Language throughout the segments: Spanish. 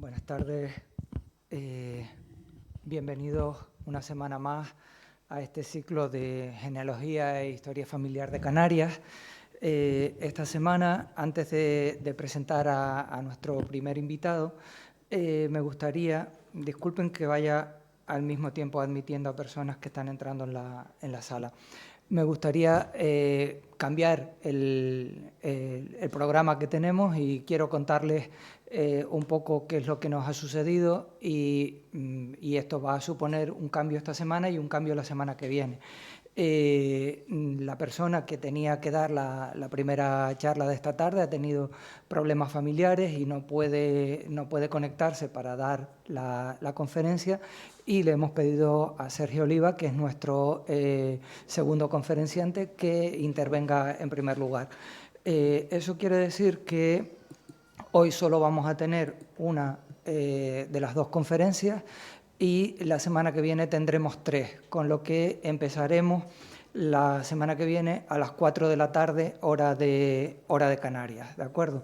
Buenas tardes, bienvenidos una semana más a este ciclo de genealogía e historia familiar de Canarias. Esta semana, antes de presentar a nuestro primer invitado, me gustaría, disculpen que vaya al mismo tiempo admitiendo a personas que están entrando en la sala. Me gustaría cambiar el programa que tenemos y quiero contarles un poco qué es lo que nos ha sucedido y esto va a suponer un cambio esta semana y un cambio la semana que viene. La persona que tenía que dar la primera charla de esta tarde ha tenido problemas familiares y no puede conectarse para dar la conferencia, y le hemos pedido a Sergio Oliva, que es nuestro segundo conferenciante, que intervenga en primer lugar. Eso quiere decir que hoy solo vamos a tener una de las dos conferencias y la semana que viene tendremos 3, con lo que empezaremos la semana que viene a las 4 de la tarde, hora de Canarias, ¿de acuerdo?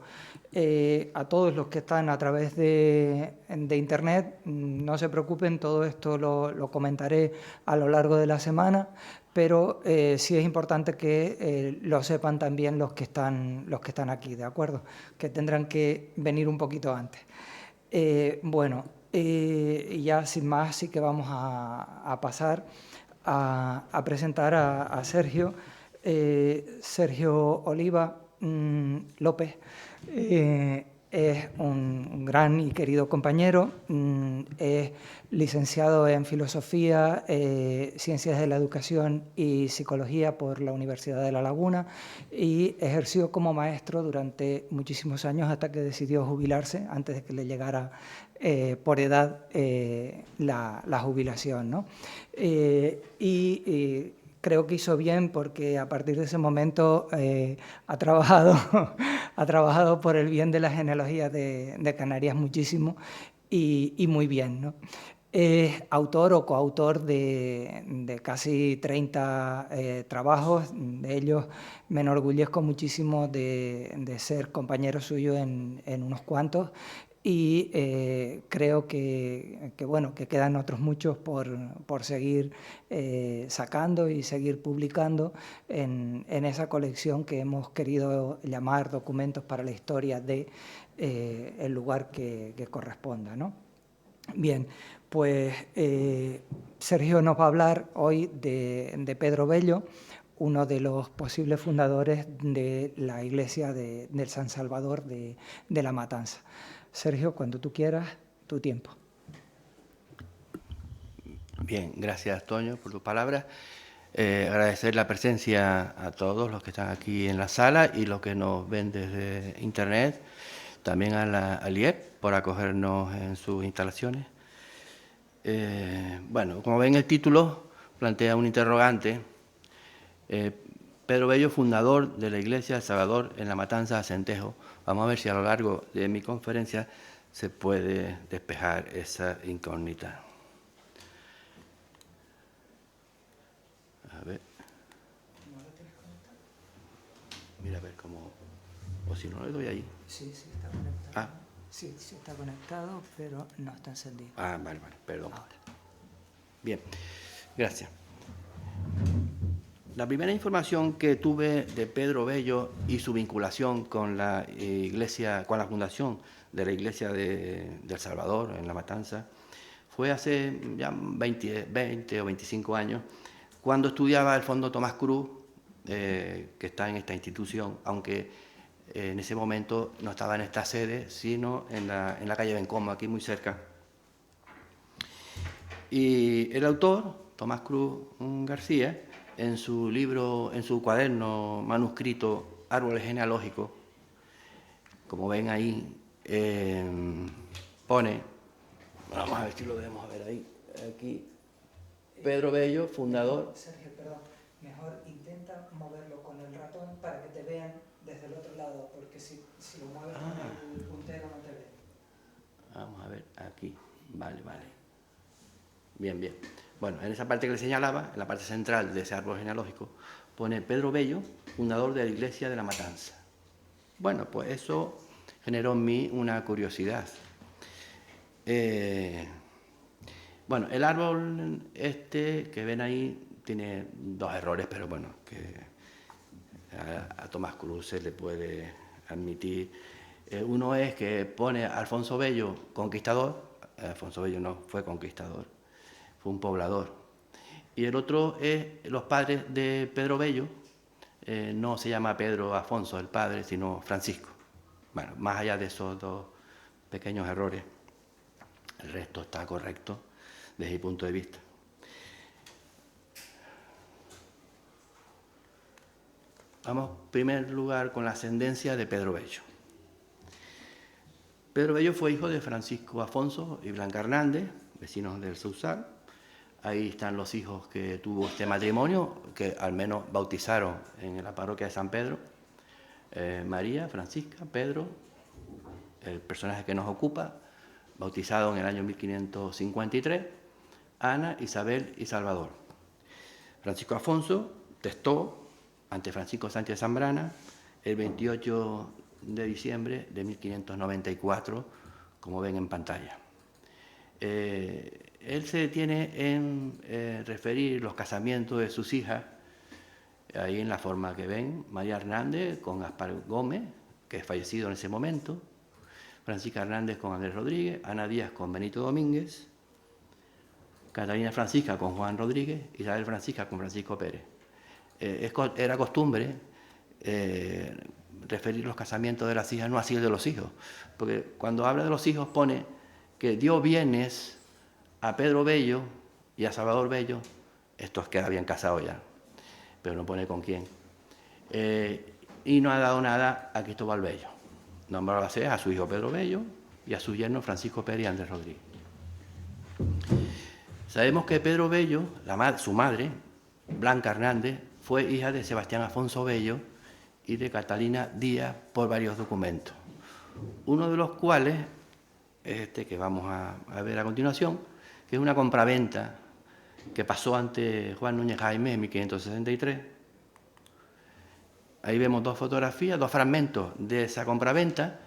A todos los que están a través de Internet, no se preocupen, todo esto lo comentaré a lo largo de la semana, pero sí es importante que lo sepan también los que están aquí, ¿de acuerdo? Que tendrán que venir un poquito antes. Ya sin más sí que vamos a pasar a presentar a Sergio. Sergio Oliva López es un gran y querido compañero, es licenciado en Filosofía, Ciencias de la Educación y Psicología por la Universidad de La Laguna y ejerció como maestro durante muchísimos años hasta que decidió jubilarse, antes de que le llegara por edad la jubilación, ¿no? Creo que hizo bien porque a partir de ese momento ha trabajado por el bien de la genealogía de Canarias muchísimo y muy bien, ¿no? Es autor o coautor de casi 30 trabajos. De ellos me enorgullezco muchísimo de ser compañero suyo en unos cuantos, y creo que quedan otros muchos por seguir sacando y seguir publicando en esa colección que hemos querido llamar Documentos para la Historia de el lugar que corresponda, ¿no? Bien, pues Sergio nos va a hablar hoy de Pedro Bello, uno de los posibles fundadores de la iglesia del San Salvador de La Matanza. Sergio, cuando tú quieras, tu tiempo. Bien, gracias, Toño, por tus palabras. Agradecer la presencia a todos los que están aquí en la sala y los que nos ven desde Internet. También al IEP por acogernos en sus instalaciones. Bueno, como ven, el título plantea un interrogante. Pedro Bello, fundador de la Iglesia del Salvador en La Matanza, Acentejo. Vamos a ver si a lo largo de mi conferencia se puede despejar esa incógnita. A ver. Mira a ver cómo... O si no, le doy ahí. Sí, está conectado. Sí, está conectado, pero no está encendido. Vale, perdón. Ahora. Bien, gracias. La primera información que tuve de Pedro Bello y su vinculación con la iglesia, con la fundación de la Iglesia de El Salvador en La Matanza, fue hace ya 20 o 25 años, cuando estudiaba el Fondo Tomás Cruz, que está en esta institución, aunque en ese momento no estaba en esta sede, sino en la calle Bencomo, aquí muy cerca. Y el autor, Tomás Cruz García, en su libro, en su cuaderno manuscrito Árboles Genealógicos, como ven ahí, pone, vamos a ver si lo debemos ver ahí, aquí, Pedro Bello, fundador. Sergio, perdón, mejor intenta moverlo con el ratón para que te vean desde el otro lado, porque si lo mueves con el puntero no te ven. Vamos a ver, aquí, vale. Bien. Bueno, en esa parte que le señalaba, en la parte central de ese árbol genealógico, pone Pedro Bello, fundador de la Iglesia de La Matanza. Bueno, pues eso generó en mí una curiosidad. Bueno, el árbol este que ven ahí tiene dos errores, pero bueno, que a Tomás Cruz se le puede admitir. Uno es que pone a Alfonso Bello conquistador. Alfonso Bello no fue conquistador, fue un poblador. Y el otro es los padres de Pedro Bello. No se llama Pedro Afonso el padre, sino Francisco. Bueno, más allá de esos dos pequeños errores, el resto está correcto desde mi punto de vista. Vamos, en primer lugar, con la ascendencia de Pedro Bello. Pedro Bello fue hijo de Francisco Afonso y Blanca Hernández, vecinos del Sausal. Ahí están los hijos que tuvo este matrimonio, que al menos bautizaron en la parroquia de San Pedro. María, Francisca, Pedro, el personaje que nos ocupa, bautizado en el año 1553, Ana, Isabel y Salvador. Francisco Afonso testó ante Francisco Sánchez Zambrana el 28 de diciembre de 1594, como ven en pantalla. Él se detiene en referir los casamientos de sus hijas, ahí en la forma que ven: María Hernández con Gaspar Gómez, que es fallecido en ese momento, Francisca Hernández con Andrés Rodríguez, Ana Díaz con Benito Domínguez, Catalina Francisca con Juan Rodríguez, Isabel Francisca con Francisco Pérez. Era costumbre referir los casamientos de las hijas, no así el de los hijos, porque cuando habla de los hijos pone que dio bienes a Pedro Bello y a Salvador Bello, estos que habían casado ya, pero no pone con quién, y no ha dado nada a Cristóbal Bello. Nombró a su hijo Pedro Bello y a su yerno Francisco Pérez y Andrés Rodríguez. Sabemos que Pedro Bello, su madre, Blanca Hernández, fue hija de Sebastián Afonso Bello y de Catalina Díaz por varios documentos, uno de los cuales es este que vamos a ver a continuación, que es una compraventa que pasó ante Juan Núñez Jaime en 1563. Ahí vemos dos fotografías, dos fragmentos de esa compraventa.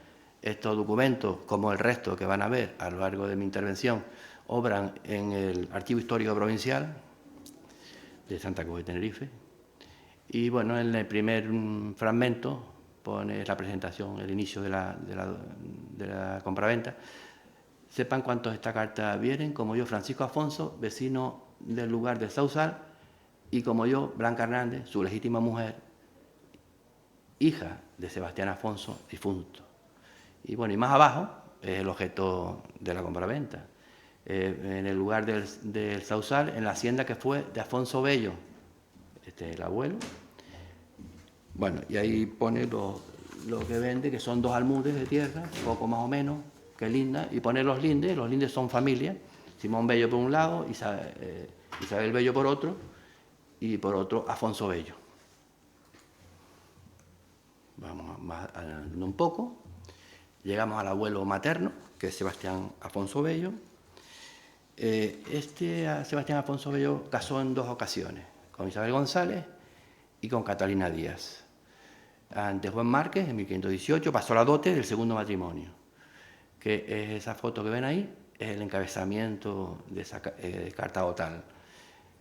Estos documentos, como el resto que van a ver a lo largo de mi intervención, obran en el Archivo Histórico Provincial de Santa Cruz de Tenerife. Y bueno, en el primer fragmento pone la presentación, el inicio de la compraventa. Sepan cuántos de esta carta vienen, como yo, Francisco Afonso, vecino del lugar del Sausal, y como yo, Blanca Hernández, su legítima mujer, hija de Sebastián Afonso, difunto. Y bueno, y más abajo es el objeto de la compraventa. En el lugar del Sausal, en la hacienda que fue de Afonso Bello, el abuelo. Bueno, y ahí pone lo que vende, que son 2 almudes de tierra, poco más o menos, que linda, y pone los lindes son familia, Simón Bello por un lado, Isabel Bello por otro, y por otro Afonso Bello. Vamos más adelantando un poco, llegamos al abuelo materno, que es Sebastián Afonso Bello. Sebastián Afonso Bello casó en 2 ocasiones, con Isabel González y con Catalina Díaz. Ante Juan Márquez, en 1518, pasó la dote del segundo matrimonio, que es esa foto que ven ahí, es el encabezamiento de esa carta dotal.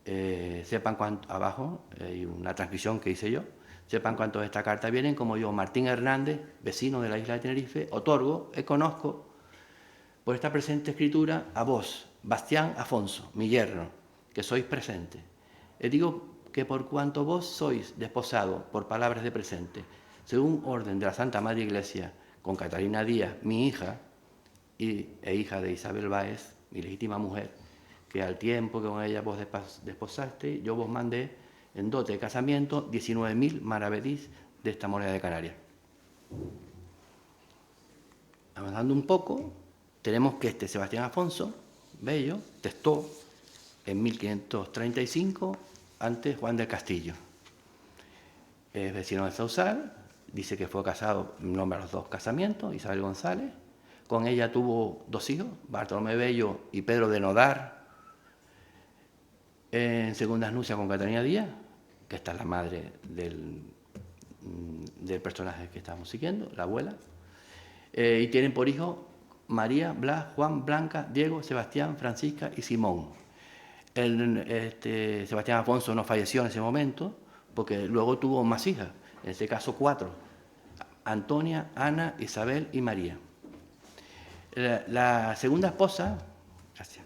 Sepan cuánto, abajo hay una transcripción que hice yo, sepan cuántos de esta carta vienen, como yo, Martín Hernández, vecino de la isla de Tenerife, otorgo, conozco, por esta presente escritura, a vos, Bastián Afonso, mi yerno, que sois presente. Digo que por cuanto vos sois desposado por palabras de presente, según orden de la Santa Madre Iglesia, con Catalina Díaz, mi hija, e hija de Isabel Báez, mi legítima mujer, que al tiempo que con ella vos desposaste, yo vos mandé en dote de casamiento 19.000 maravedís de esta moneda de Canarias. Avanzando un poco, tenemos que Sebastián Afonso Bello testó en 1535 ante Juan del Castillo. Es vecino de Sausal, dice que fue casado, nombra los 2 casamientos, Isabel González. Con ella tuvo 2 hijos, Bartolomé Bello y Pedro de Nodar. En segundas nupcias con Catalina Díaz, que esta es la madre del personaje que estamos siguiendo, la abuela. Y tienen por hijo María, Blas, Juan, Blanca, Diego, Sebastián, Francisca y Simón. Sebastián Afonso no falleció en ese momento porque luego tuvo más hijas, en este caso 4, Antonia, Ana, Isabel y María. La segunda esposa, gracias,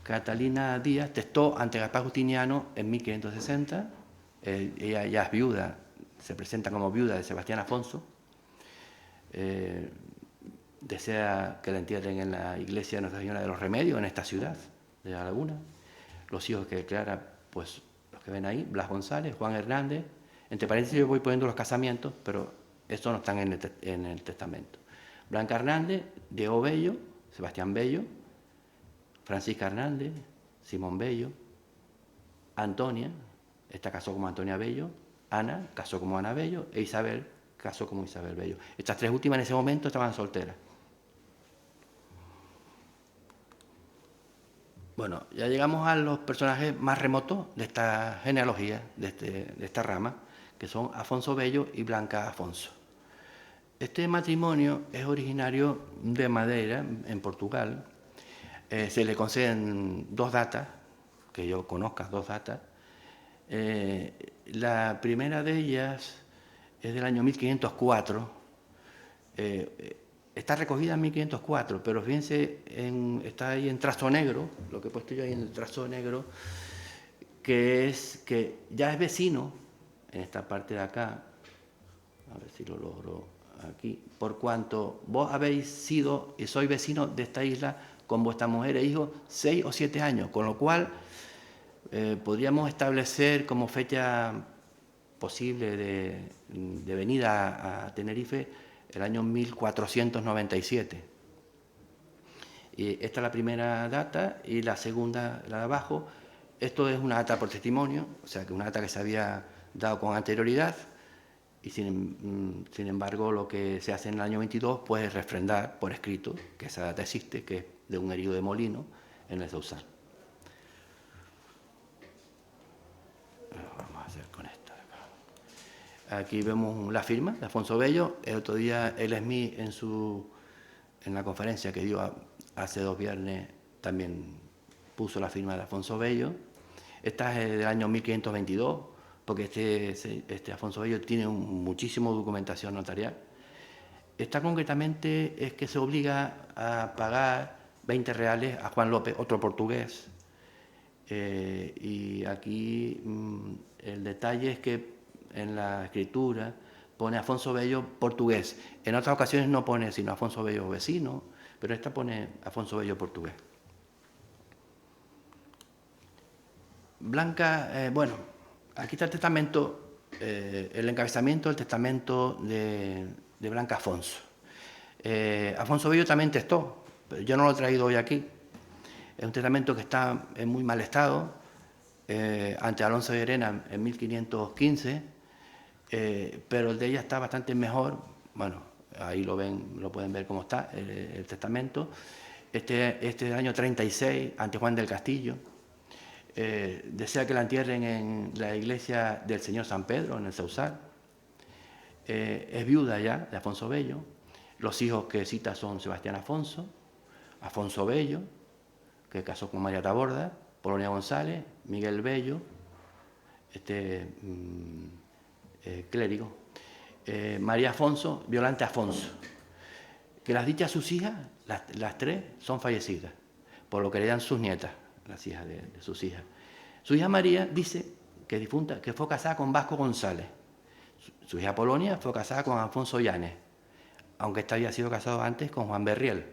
Catalina Díaz, testó ante Gaspar Justiniano en 1560, ella ya es viuda, se presenta como viuda de Sebastián Afonso, desea que la entierren en la iglesia de Nuestra Señora de los Remedios, en esta ciudad de La Laguna. Los hijos que declara, pues los que ven ahí, Blas González, Juan Hernández. Entre paréntesis yo voy poniendo los casamientos, pero estos no están en el testamento. Blanca Hernández, Diego Bello, Sebastián Bello, Francisca Hernández, Simón Bello, Antonia, esta casó como Antonia Bello, Ana casó como Ana Bello e Isabel casó como Isabel Bello. Estas 3 últimas en ese momento estaban solteras. Bueno, ya llegamos a los personajes más remotos de esta genealogía, de esta rama, que son Afonso Bello y Blanca Afonso. Este matrimonio es originario de Madeira, en Portugal. Se le conceden 2 datas, que yo conozca, 2 datas. La primera de ellas es del año 1504. Está recogida en 1504, pero fíjense, está ahí en trazo negro, lo que he puesto yo ahí en el trazo negro, que es que ya es vecino, en esta parte de acá, a ver si lo logro aquí, por cuanto vos habéis sido y sois vecino de esta isla con vuestra mujer e hijos 6 o 7 años, con lo cual podríamos establecer como fecha posible de venida a Tenerife el año 1497. Y esta es la primera data y la segunda, la de abajo. Esto es una data por testimonio, o sea que una data que se había dado con anterioridad y sin embargo lo que se hace en el año 22 pues refrendar por escrito que esa data existe, que es de un herido de molino en el Sausal. Vamos a hacer con esto. Aquí vemos la firma de Afonso Bello. El otro día el SMI en la conferencia que dio hace 2 viernes también puso la firma de Afonso Bello. Esta es del año 1522, porque este Afonso Bello tiene muchísima documentación notarial. Esta concretamente es que se obliga a pagar 20 reales a Juan López, otro portugués. Y aquí el detalle es que en la escritura pone Afonso Bello portugués. En otras ocasiones no pone sino Afonso Bello vecino, pero esta pone Afonso Bello portugués. Blanca, bueno, aquí está el testamento, el encabezamiento del testamento de Blanca Afonso. Afonso Bello también testó, pero yo no lo he traído hoy aquí. Es un testamento que está en muy mal estado, ante Alonso de Llerena en 1515, pero el de ella está bastante mejor. Bueno, ahí lo pueden ver cómo está el testamento. Este del año 36, ante Juan del Castillo. Desea que la entierren en la iglesia del Señor San Pedro, en el Sausal. Es viuda ya de Afonso Bello. Los hijos que cita son Sebastián Afonso, Afonso Bello, que casó con María Taborda, Polonia González, Miguel Bello, clérigo, María Afonso, Violante Afonso, que las dichas sus hijas, las 3, son fallecidas, por lo que heredan sus nietas, las hijas de sus hijas. Su hija María dice que es difunta, que fue casada con Vasco González. Su hija Polonia fue casada con Alfonso Llanes, aunque esta había sido casado antes con Juan Berriel.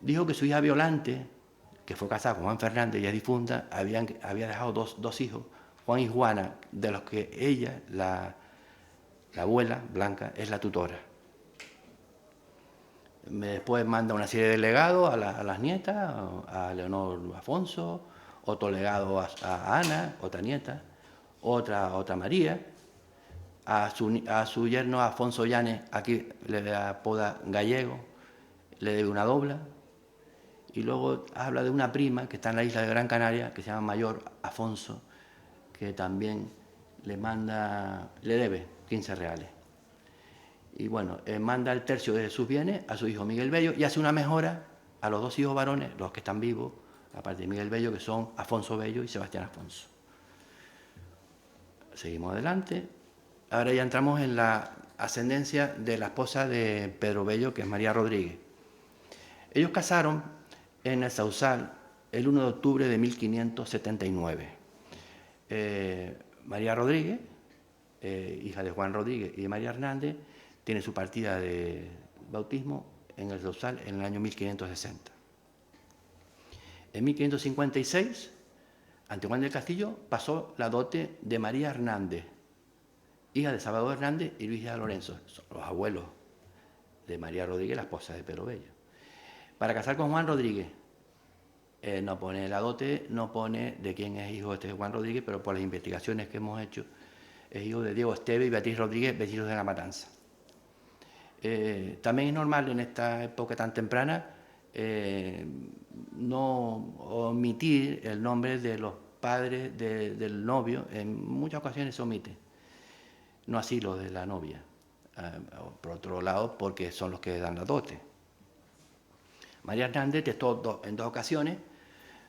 Dijo que su hija Violante, que fue casada con Juan Fernández y es difunta, había dejado dos hijos, Juan y Juana, de los que ella, la abuela, Blanca, es la tutora. Después manda una serie de legados a las nietas, a Leonor Afonso, otro legado a Ana, otra nieta, otra María, a su yerno Afonso Llanes, aquí le apoda Gallego, le debe una dobla. Y luego habla de una prima que está en la isla de Gran Canaria, que se llama Mayor Afonso, que también le debe 15 reales. y bueno, manda el tercio de sus bienes a su hijo Miguel Bello y hace una mejora a los dos hijos varones, los que están vivos, aparte de Miguel Bello, que son Afonso Bello y Sebastián Afonso. Seguimos adelante. Ahora ya entramos en la ascendencia de la esposa de Pedro Bello, que es María Rodríguez. Ellos casaron en el Sausal el 1 de octubre de 1579. María Rodríguez, hija de Juan Rodríguez y de María Hernández, tiene su partida de bautismo en el Sausal en el año 1560. En 1556, ante Juan del Castillo, pasó la dote de María Hernández, hija de Salvador Hernández y Luis de Lorenzo, son los abuelos de María Rodríguez, la esposa de Pedro Bello. Para casar con Juan Rodríguez, no pone la dote, no pone de quién es hijo este Juan Rodríguez, pero por las investigaciones que hemos hecho, es hijo de Diego Esteve y Beatriz Rodríguez, vecinos de La Matanza. También es normal en esta época tan temprana no omitir el nombre de los padres del novio, en muchas ocasiones se omite, no así los de la novia, por otro lado porque son los que dan la dote. María Hernández testó en dos ocasiones,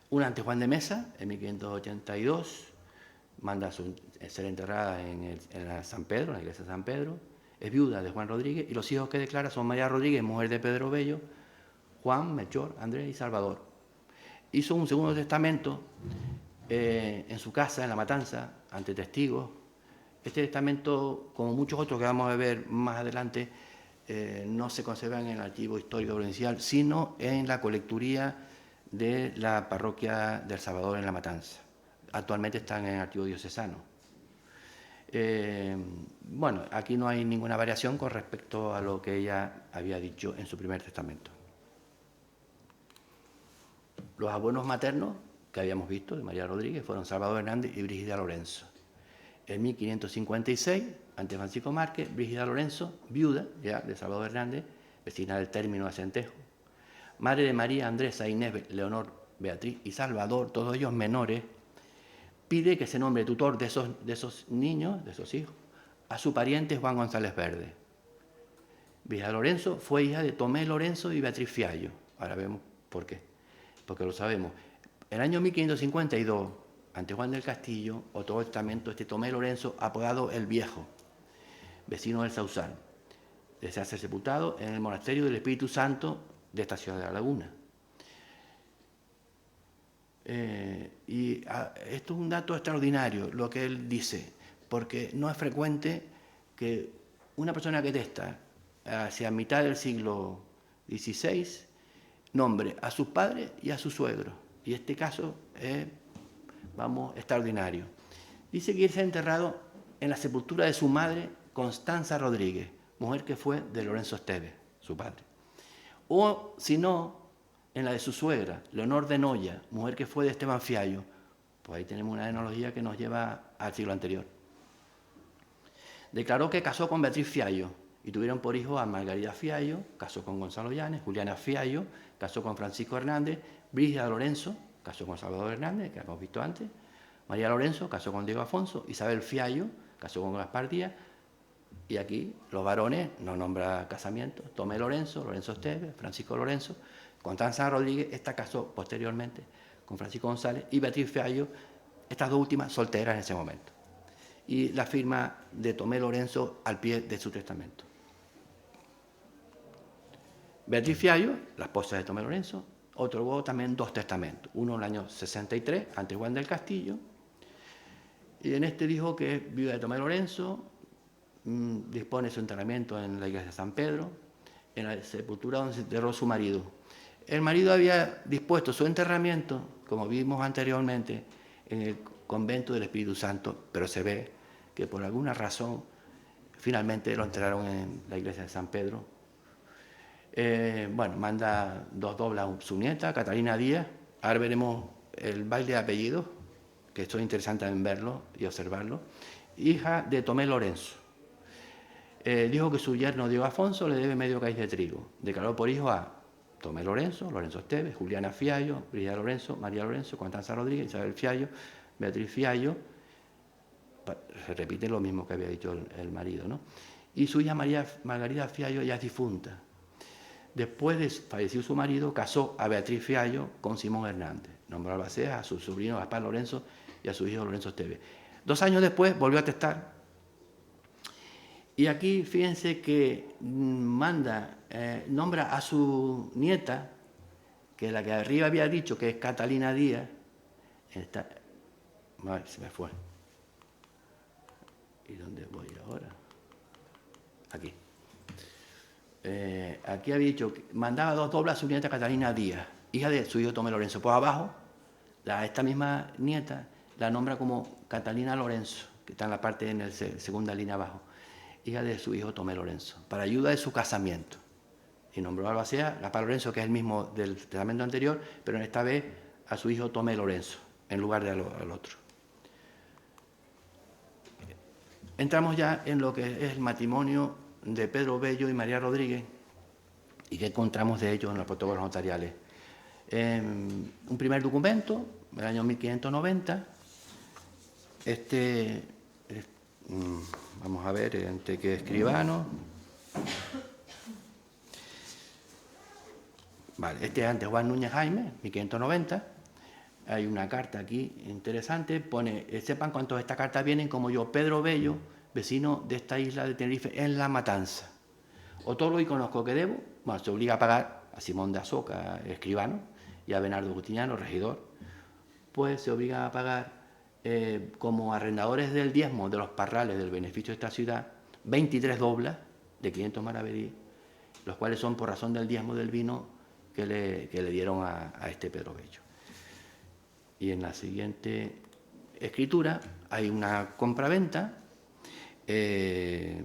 una ante Juan de Mesa, en 1582, manda ser enterrada en San Pedro, en la iglesia de San Pedro, es viuda de Juan Rodríguez, y los hijos que declara son María Rodríguez, mujer de Pedro Bello, Juan, Melchor, Andrés y Salvador. Hizo un segundo testamento en su casa, en La Matanza, ante testigos. Este testamento, como muchos otros que vamos a ver más adelante, no se conserva en el archivo histórico provincial, sino en la colecturía de la parroquia del Salvador en La Matanza. Actualmente están en el archivo diocesano. Bueno, aquí no hay ninguna variación con respecto a lo que ella había dicho en su primer testamento. Los abuelos maternos que habíamos visto de María Rodríguez fueron Salvador Hernández y Brígida Lorenzo. En 1556, ante Francisco Márquez, Brígida Lorenzo, viuda ya de Salvador Hernández, vecina del término de Acentejo, madre de María Andresa, Inés, Leonor, Beatriz y Salvador, todos ellos menores, pide que se nombre tutor de esos niños, de esos hijos, a su pariente Juan González Verde. Brígida Lorenzo fue hija de Tomé Lorenzo y Beatriz Fiallo. Ahora vemos por qué, porque lo sabemos. En el año 1552, ante Juan del Castillo, otorgó testamento este Tomé Lorenzo, apodado el Viejo, vecino del Sausal. Desea ser sepultado en el monasterio del Espíritu Santo de esta ciudad de La Laguna. Esto es un dato extraordinario, lo que él dice, porque no es frecuente que una persona que testa hacia mitad del siglo XVI nombre a sus padres y a sus suegros. Y este caso es, extraordinario. Dice que él se ha enterrado en la sepultura de su madre, Constanza Rodríguez, mujer que fue de Lorenzo Esteve, su padre. O, si no, en la de su suegra, Leonor de Noya, mujer que fue de Esteban Fiallo. Pues ahí tenemos una enología que nos lleva al siglo anterior. Declaró que casó con Beatriz Fiallo y tuvieron por hijo a Margarida Fiallo, casó con Gonzalo Llanes, Juliana Fiallo, casó con Francisco Hernández, Brígida Lorenzo, casó con Salvador Hernández, que hemos visto antes, María Lorenzo, casó con Diego Afonso, Isabel Fiallo, casó con Gaspar Díaz, y aquí los varones no nombra casamiento, Tomé Lorenzo, Lorenzo Esteve, Francisco Lorenzo, Constanza Rodríguez, esta casó posteriormente con Francisco González, y Beatriz Fiallo, estas dos últimas solteras en ese momento. Y la firma de Tomé Lorenzo al pie de su testamento. Beatriz Fiallo, la esposa de Tomé Lorenzo, otorgó también dos testamentos, uno en el año 63, ante Juan del Castillo, y en este dijo que es viuda de Tomé Lorenzo, dispone su enterramiento en la iglesia de San Pedro, en la sepultura donde se enterró su marido. El marido había dispuesto su enterramiento, como vimos anteriormente, en el convento del Espíritu Santo, pero se ve que por alguna razón finalmente lo enterraron en la iglesia de San Pedro. Manda dos doblas a su nieta, Catalina Díaz. Ahora veremos el baile de apellidos, que esto es interesante en verlo y observarlo. Hija de Tomé Lorenzo. Dijo que su yerno Diego Afonso le debe medio caíz de trigo. Declaró por hijo a Tomé Lorenzo, Lorenzo Esteve, Juliana Fiallo, Brígida Lorenzo, María Lorenzo, Constanza Rodríguez, Isabel Fiallo, Beatriz Fiallo. Se repite lo mismo que había dicho el marido, ¿no? y su hija Margarida Fiallo ya es difunta. Después de fallecer su marido, casó a Beatriz Fiallo con Simón Hernández. Nombró albacea a su sobrino Gaspar Lorenzo y a su hijo Lorenzo Esteves. 2 años después volvió a testar. Y aquí fíjense que nombra a su nieta, que la que arriba había dicho que es Catalina Díaz. Vale, se me fue. ¿Y dónde voy ahora? Aquí. Aquí había dicho que mandaba 2 doblas a su nieta Catalina Díaz, hija de su hijo Tomé Lorenzo. Pues abajo, esta misma nieta la nombra como Catalina Lorenzo, que está en la parte, en la segunda línea abajo, hija de su hijo Tomé Lorenzo, para ayuda de su casamiento. Y nombró albacea Gaspar Lorenzo, que es el mismo del testamento anterior, pero en esta vez a su hijo Tomé Lorenzo, en lugar del otro. Entramos ya en lo que es el matrimonio de Pedro Bello y María Rodríguez, y qué encontramos de ellos en los protocolos notariales. Un primer documento, del año 1590, vamos a ver, entre que escribano. Vale, este es ante Juan Núñez Jaime, 1590. Hay una carta aquí interesante, pone, sepan cuántos de esta carta vienen como yo, Pedro Bello, vecino de esta isla de Tenerife, en La Matanza. Otorgo y conozco que debo, bueno, se obliga a pagar a Simón de Azoca, escribano, y a Bernardo Justiniano, regidor, pues se obliga a pagar como arrendadores del diezmo de los parrales del beneficio de esta ciudad, 23 doblas de 500 maravedíes, los cuales son por razón del diezmo del vino que le dieron a este Pedro Bello. Y en la siguiente escritura hay una compraventa, el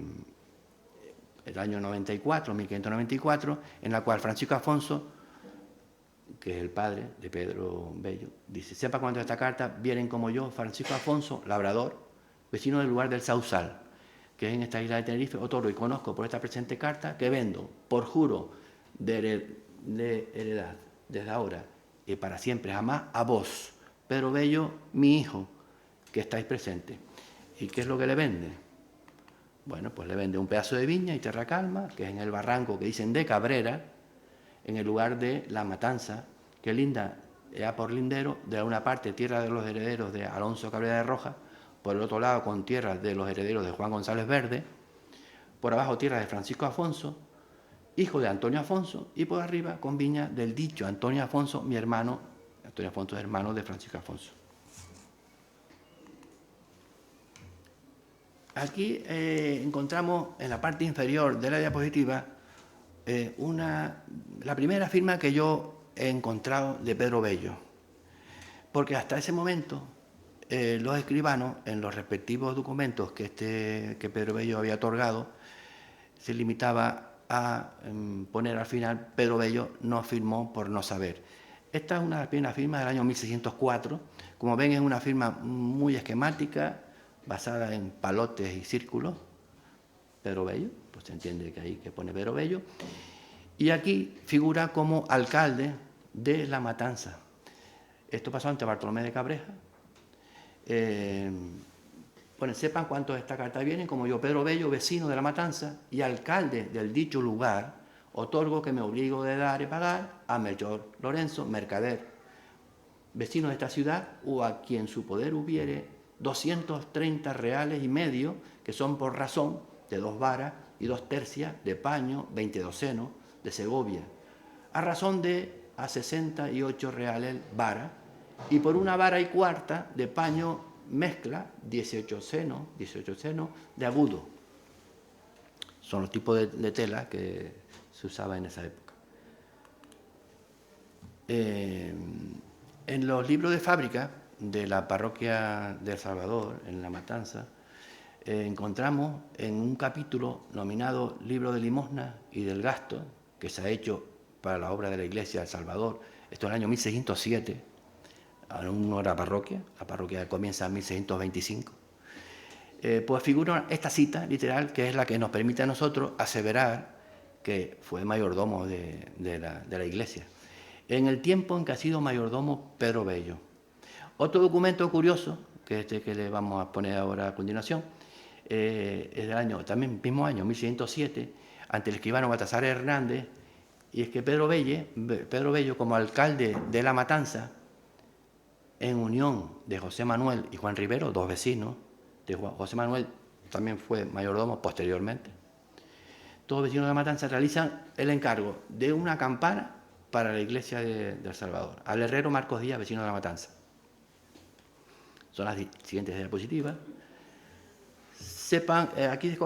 año 94, 1594, en la cual Francisco Afonso, que es el padre de Pedro Bello, dice, sepa cuánto de esta carta vienen como yo, Francisco Afonso, labrador, vecino del lugar del Sausal, que es en esta isla de Tenerife, otorgo y conozco por esta presente carta que vendo por juro de heredad desde ahora y para siempre jamás a vos, Pedro Bello, mi hijo, que estáis presentes. ¿Y qué es lo que le vende? Bueno, pues le vende un pedazo de viña y terra calma, que es en el barranco que dicen de Cabrera, en el lugar de La Matanza, que linda ya por lindero, de una parte tierra de los herederos de Alonso Cabrera de Rojas, por el otro lado con tierras de los herederos de Juan González Verde, por abajo tierras de Francisco Afonso, hijo de Antonio Afonso, y por arriba con viña del dicho Antonio Afonso, mi hermano. Antonio Afonso es hermano de Francisco Afonso. Aquí encontramos en la parte inferior de la diapositiva la primera firma que yo he encontrado de Pedro Bello, porque hasta ese momento los escribanos en los respectivos documentos que Pedro Bello había otorgado se limitaba a poner al final Pedro Bello no firmó por no saber. Esta es una firma del año 1604. Como ven, es una firma muy esquemática, basada en palotes y círculos. Pedro Bello, pues se entiende que ahí que pone Pedro Bello. Y aquí figura como alcalde de La Matanza. Esto pasó ante Bartolomé de Cabreja. Bueno, sepan cuántos de esta carta vienen, como yo, Pedro Bello, vecino de La Matanza y alcalde del dicho lugar, otorgo que me obligo de dar y pagar a Melchor Lorenzo, mercader, vecino de esta ciudad, o a quien su poder hubiere 230 reales y medio, que son por razón de 2 varas y 2 tercias de paño, 20 docenos de Segovia, a razón de a 68 reales vara, y por 1 vara y cuarta de paño mezcla, 18 senos de agudo. Son los tipos de tela que se usaba en esa época. En los libros de fábrica de la parroquia de El Salvador, en La Matanza, encontramos en un capítulo nominado Libro de Limosna y del Gasto, que se ha hecho para la obra de la Iglesia de El Salvador, esto en el año 1607, aún no era parroquia, la parroquia comienza en 1625, pues figura esta cita literal, que es la que nos permite a nosotros aseverar que fue mayordomo de la Iglesia, en el tiempo en que ha sido mayordomo Pedro Bello. Otro documento curioso, que es este que le vamos a poner ahora a continuación, es del año, también mismo año, 1607, ante el escribano Baltasar Hernández, y es que Pedro Bello, como alcalde de La Matanza, en unión de José Manuel y Juan Rivero, dos vecinos, José Manuel también fue mayordomo posteriormente, todos vecinos de La Matanza realizan el encargo de una campana para la iglesia de El Salvador, al herrero Marcos Díaz, vecino de La Matanza. Son las siguientes diapositivas. Sepan, aquí,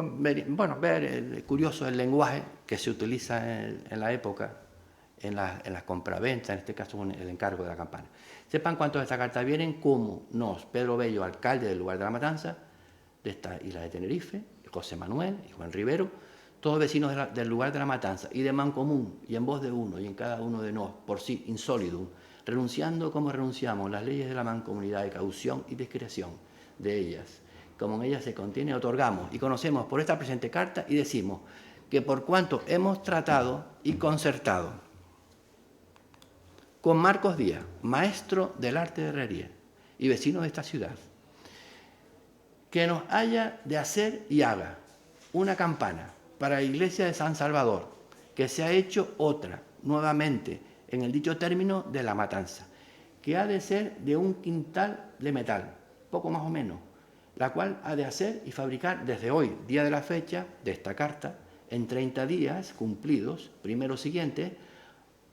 bueno, ver curioso el lenguaje que se utiliza en la época, en las compraventas, en este caso el encargo de la campana. Sepan cuántos de esta carta vienen, como nos, Pedro Bello, alcalde del lugar de La Matanza, de esta isla de Tenerife, José Manuel y Juan Rivero, todos vecinos del lugar de La Matanza, y de mancomún, y en voz de uno, y en cada uno de nos, por sí, insólidum, renunciando como renunciamos las leyes de la mancomunidad de caución y discreción de ellas, como en ellas se contiene, otorgamos y conocemos por esta presente carta y decimos que por cuanto hemos tratado y concertado con Marcos Díaz, maestro del arte de herrería y vecino de esta ciudad, que nos haya de hacer y haga una campana para la iglesia de San Salvador, que se ha hecho otra, nuevamente, en el dicho término de La Matanza, que ha de ser de un quintal de metal, poco más o menos, la cual ha de hacer y fabricar desde hoy, día de la fecha de esta carta, en 30 días cumplidos, primero siguiente,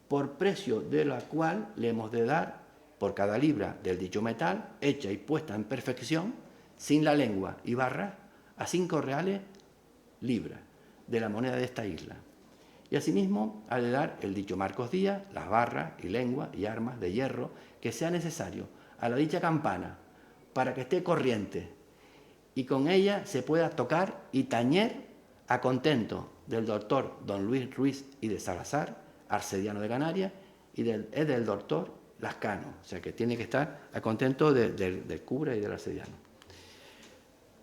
por precio de la cual le hemos de dar por cada libra del dicho metal, hecha y puesta en perfección, sin la lengua y barra, a 5 reales libra de la moneda de esta isla. Y asimismo ha de dar el dicho Marcos Díaz las barras y lengua y armas de hierro que sea necesario a la dicha campana para que esté corriente y con ella se pueda tocar y tañer a contento del doctor don Luis Ruiz y de Salazar, arcediano de Canarias, y del doctor Lascano, o sea que tiene que estar a contento del cura y del arcediano.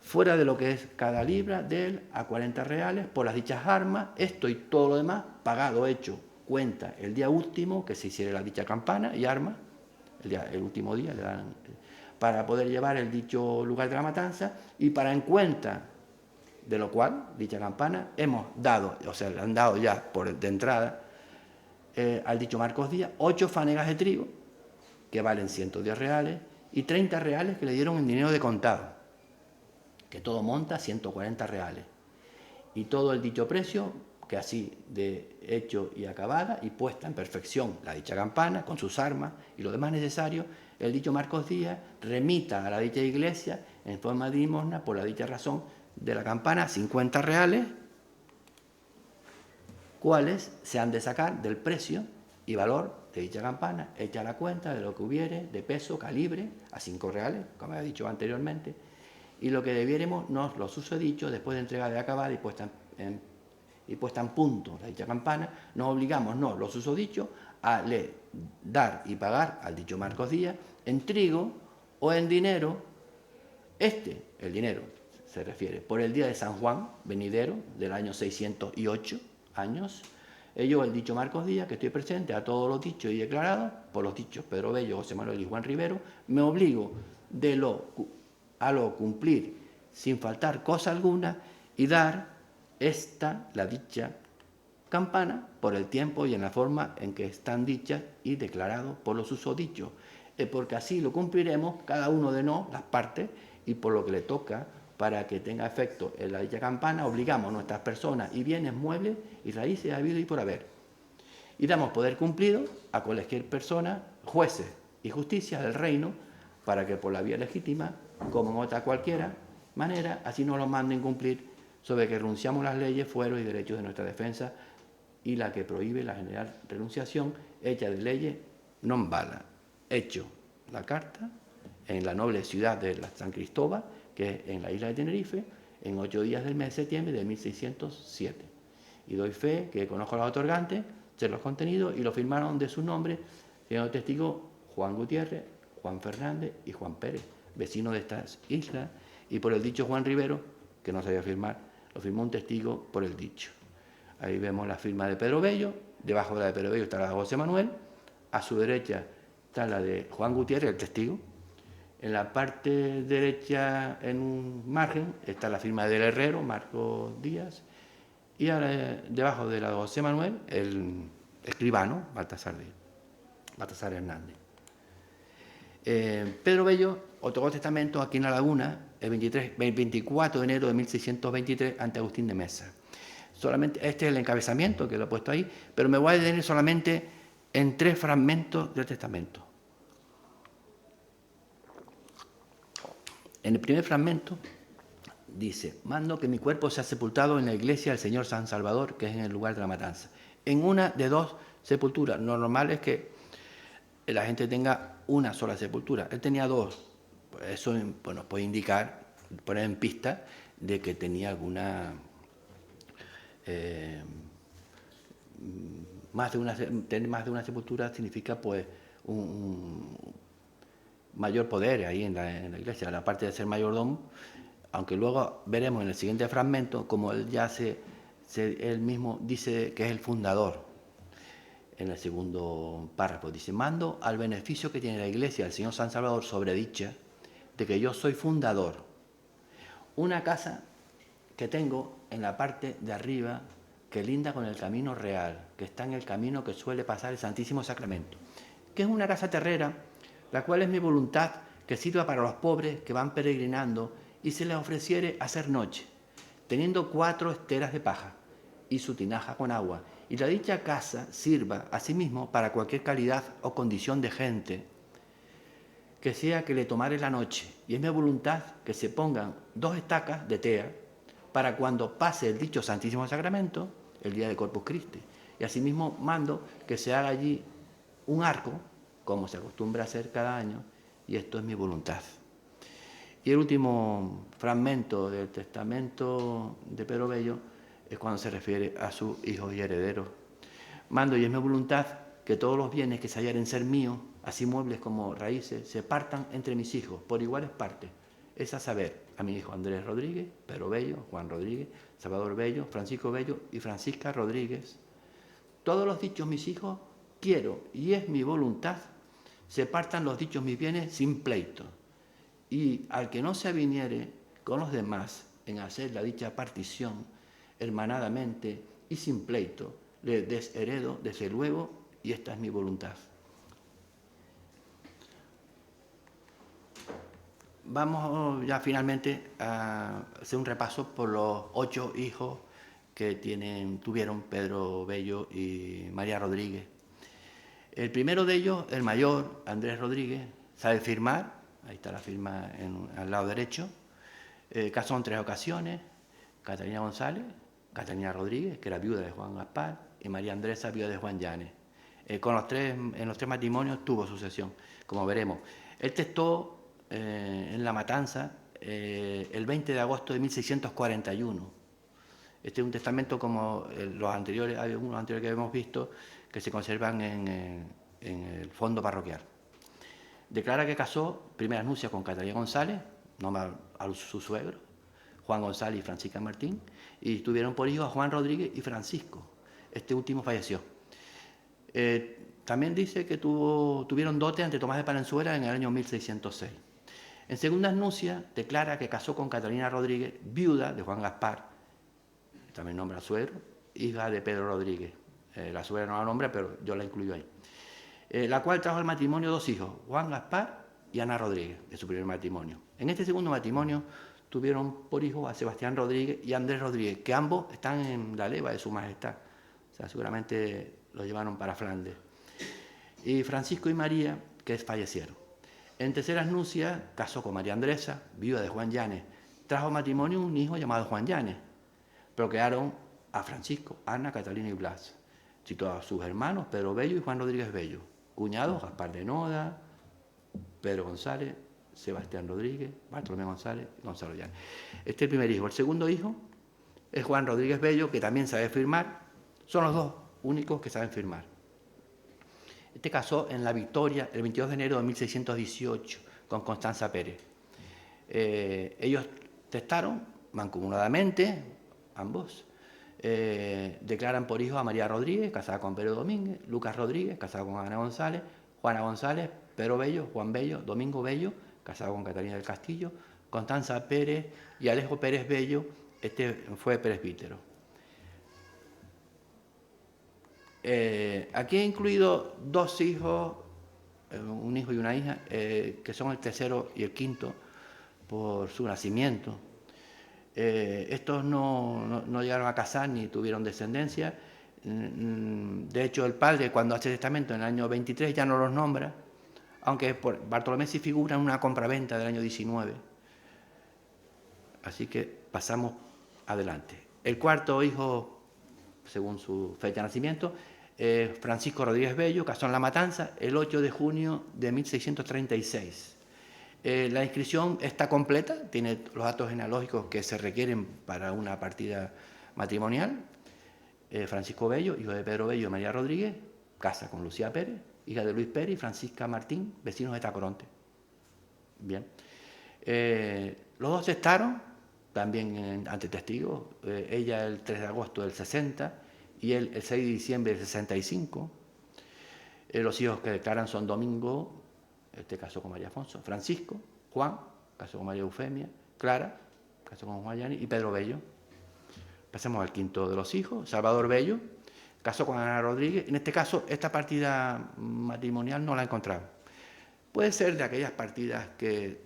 Fuera de lo que es cada libra de él a 40 reales por las dichas armas, esto y todo lo demás pagado, hecho, cuenta el día último que se hiciera la dicha campana y armas, el último día le dan para poder llevar el dicho lugar de la matanza, y para en cuenta de lo cual, dicha campana, hemos dado, o sea, le han dado ya de entrada al dicho Marcos Díaz 8 fanegas de trigo, que valen 110 reales, y 30 reales que le dieron en dinero de contado, que todo monta 140 reales. Y todo el dicho precio, que así de hecho y acabada y puesta en perfección la dicha campana, con sus armas y lo demás necesario, el dicho Marcos Díaz remita a la dicha iglesia en forma de limosna por la dicha razón de la campana 50 reales, cuales se han de sacar del precio y valor de dicha campana, hecha la cuenta de lo que hubiere, de peso, calibre, a 5 reales, como he dicho anteriormente, y lo que debiéramos nos lo susodicho después de entrega de acabada y puesta en punto la dicha campana, nos obligamos, no lo susodicho, a le dar y pagar al dicho Marcos Díaz en trigo o en dinero, el dinero se refiere, por el día de San Juan venidero del año 608 años, ello el dicho Marcos Díaz, que estoy presente a todos los dichos y declarados, por los dichos Pedro Bello, José Manuel y Juan Rivero, me obligo a lo cumplir sin faltar cosa alguna y dar la dicha campana por el tiempo y en la forma en que están dichas y declarados por los susodichos, porque así lo cumpliremos cada uno de nos, las partes, y por lo que le toca para que tenga efecto en la dicha campana, obligamos a nuestras personas y bienes muebles y raíces habido y por haber. Y damos poder cumplido a cualquier persona, jueces y justicia del reino, para que por la vía legítima, como en otra cualquiera manera, así nos lo manden cumplir, sobre que renunciamos las leyes, fueros y derechos de nuestra defensa, y la que prohíbe la general renunciación hecha de leyes non vala. Hecho la carta en la noble ciudad de San Cristóbal, que es en la isla de Tenerife, en 8 días del mes de septiembre de 1607. Y doy fe que conozco a los otorgantes, sé los contenidos y lo firmaron de su nombre, siendo testigo Juan Gutiérrez, Juan Fernández y Juan Pérez, vecinos de estas islas, y por el dicho Juan Rivero, que no sabía firmar, lo firmó un testigo por el dicho. Ahí vemos la firma de Pedro Bello, debajo de la de Pedro Bello está la de José Manuel, a su derecha está la de Juan Gutiérrez, el testigo, En la parte derecha, en un margen, está la firma del herrero, Marcos Díaz, y debajo de la de José Manuel, el escribano, Baltasar Hernández. Pedro Bello otorgó testamento aquí en La Laguna el 24 de enero de 1623 ante Agustín de Mesa. Solamente, este es el encabezamiento que lo he puesto ahí, pero me voy a detener solamente en 3 fragmentos del testamento. En el primer fragmento dice: mando que mi cuerpo sea sepultado en la iglesia del Señor San Salvador, que es en el lugar de la matanza. En una de 2 sepulturas. Lo normal es que la gente tenga una sola sepultura. Él tenía 2. Eso nos puede indicar, poner en pista de que tenía alguna... tener más de una sepultura significa pues un mayor poder ahí en la iglesia, la parte de ser mayordomo, aunque luego veremos en el siguiente fragmento como él ya él mismo dice que es el fundador. En el segundo párrafo dice: mando al beneficio que tiene la iglesia del Señor San Salvador sobre dicha, de que yo soy fundador. Una casa que tengo en la parte de arriba que linda con el camino real, que está en el camino que suele pasar el Santísimo Sacramento, que es una casa terrera, la cual es mi voluntad que sirva para los pobres que van peregrinando y se les ofreciere hacer noche, teniendo 4 esteras de paja y su tinaja con agua, y la dicha casa sirva asimismo para cualquier calidad o condición de gente que sea que le tomare la noche, y es mi voluntad que se pongan 2 estacas de tea para cuando pase el dicho Santísimo Sacramento, el día de Corpus Christi. Y asimismo mando que se haga allí un arco, como se acostumbra a hacer cada año, y esto es mi voluntad. Y el último fragmento del testamento de Pedro Bello es cuando se refiere a sus hijos y herederos. Mando, y es mi voluntad, que todos los bienes que se hallaren ser míos, así muebles como raíces, se partan entre mis hijos por iguales partes. Es a saber, a mi hijo Andrés Rodríguez, Pedro Bello, Juan Rodríguez, Salvador Bello, Francisco Bello y Francisca Rodríguez. Todos los dichos mis hijos quiero, y es mi voluntad, se partan los dichos mis bienes sin pleito. Y al que no se aviniere con los demás en hacer la dicha partición, hermanadamente y sin pleito, le desheredo desde luego, y esta es mi voluntad. Vamos ya finalmente a hacer un repaso por los 8 hijos que tuvieron Pedro Bello y María Rodríguez. El primero de ellos, el mayor, Andrés Rodríguez, sabe firmar, ahí está la firma al lado derecho, casó en 3 ocasiones, Catalina González, Catalina Rodríguez, que era viuda de Juan Gaspar, y María Andresa, viuda de Juan Llanes. En los 3 matrimonios tuvo sucesión, como veremos. Él testó en La Matanza el 20 de agosto de 1641. Este es un testamento como los anteriores, hay algunos anteriores que hemos visto que se conservan en el fondo parroquial. Declara que casó primeras nupcias con Catalina González, nombre a su suegro, Juan González y Francisca Martín, y tuvieron por hijos a Juan Rodríguez y Francisco. Este último falleció. También dice que tuvieron dote ante Tomás de Palenzuela en el año 1606. En segundas nupcias declara que casó con Catalina Rodríguez, viuda de Juan Gaspar, también nombra suegro, hija de Pedro Rodríguez. La suegra no la nombra, pero yo la incluyo ahí. La cual trajo al matrimonio 2 hijos, Juan Gaspar y Ana Rodríguez, de su primer matrimonio. En este segundo matrimonio tuvieron por hijos a Sebastián Rodríguez y Andrés Rodríguez, que ambos están en la leva de su majestad. O sea, seguramente lo llevaron para Flandes. Y Francisco y María, que fallecieron. En terceras nupcias casó con María Andresa, viuda de Juan Llanes. Trajo matrimonio un hijo llamado Juan Llanes. Procrearon a Francisco, Ana, Catalina y Blas. Citó a sus hermanos, Pedro Bello y Juan Rodríguez Bello. Cuñados, Gaspar de Noda, Pedro González, Sebastián Rodríguez, Bartolomé González y Gonzalo Llanes. Este es el primer hijo. El segundo hijo es Juan Rodríguez Bello, que también sabe firmar. Son los 2 únicos que saben firmar. Este casó en La Victoria el 22 de enero de 1618 con Constanza Pérez. Ellos testaron mancomunadamente, ambos. Declaran por hijos a María Rodríguez, casada con Pedro Domínguez, Lucas Rodríguez, casado con Ana González, Juana González, Pedro Bello, Juan Bello, Domingo Bello, casado con Catalina del Castillo, Constanza Pérez y Alejo Pérez Bello, este fue presbítero. Aquí he incluido dos hijos, un hijo y una hija, que son el tercero y el quinto por su nacimiento. Estos no llegaron a casar ni tuvieron descendencia. De hecho, el padre, cuando hace testamento en el año 23, ya no los nombra, aunque Bartolomé sí figura en una compraventa del año 19. Así que pasamos adelante. El cuarto hijo, según su fecha de nacimiento, Francisco Rodríguez Bello, casó en La Matanza el 8 de junio de 1636. La inscripción está completa, tiene los datos genealógicos que se requieren para una partida matrimonial. Francisco Bello, hijo de Pedro Bello y María Rodríguez, casa con Lucía Pérez, hija de Luis Pérez y Francisca Martín, vecinos de Tacoronte. Bien. Los dos testaron, también ante testigos, ella el 3 de agosto del 60 y él el 6 de diciembre del 65. Los hijos que declaran son Domingo, casó con María Afonso, Francisco, Juan, casó con María Eufemia, Clara, casó con Juan Yani y Pedro Bello. Pasemos al quinto de los hijos, Salvador Bello, casó con Ana Rodríguez. En este caso, esta partida matrimonial no la he encontrado. Puede ser de aquellas partidas que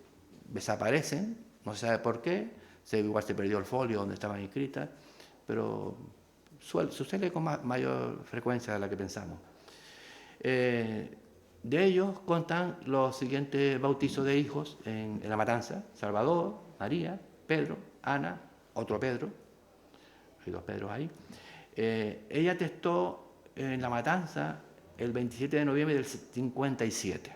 desaparecen, no se sabe por qué, igual se perdió el folio donde estaban inscritas, pero sucede con mayor frecuencia de la que pensamos. De ellos contan los siguientes bautizos de hijos en La Matanza: Salvador, María, Pedro, Ana, otro Pedro, hay dos Pedros ahí. Ella testó en La Matanza el 27 de noviembre del 57.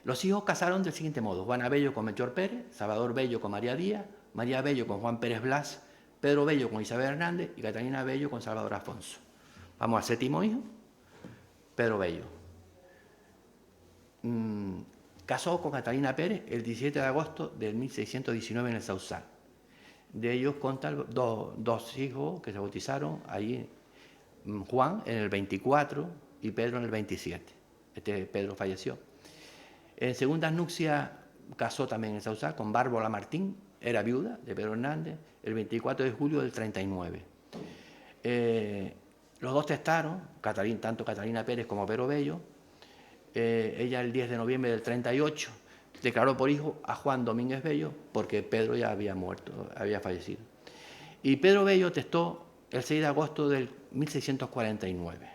Los hijos casaron del siguiente modo: Juana Bello con Melchor Pérez, Salvador Bello con María Díaz, María Bello con Juan Pérez Blas, Pedro Bello con Isabel Hernández y Catalina Bello con Salvador Afonso. Vamos al séptimo hijo, Pedro Bello. Casó con Catalina Pérez el 17 de agosto de 1619 en el Sausal. De ellos contan dos hijos que se bautizaron allí, Juan en el 24 y Pedro en el 27. Pedro falleció. En segundas nupcias casó también en el Sausal con Bárbara Martín, era viuda de Pedro Hernández, el 24 de julio del 39. Los dos testaron, tanto Catalina Pérez como Pedro Bello. Ella el 10 de noviembre del 38 declaró por hijo a Juan Domínguez Bello porque Pedro ya había muerto, había fallecido. Y Pedro Bello testó el 6 de agosto del 1649.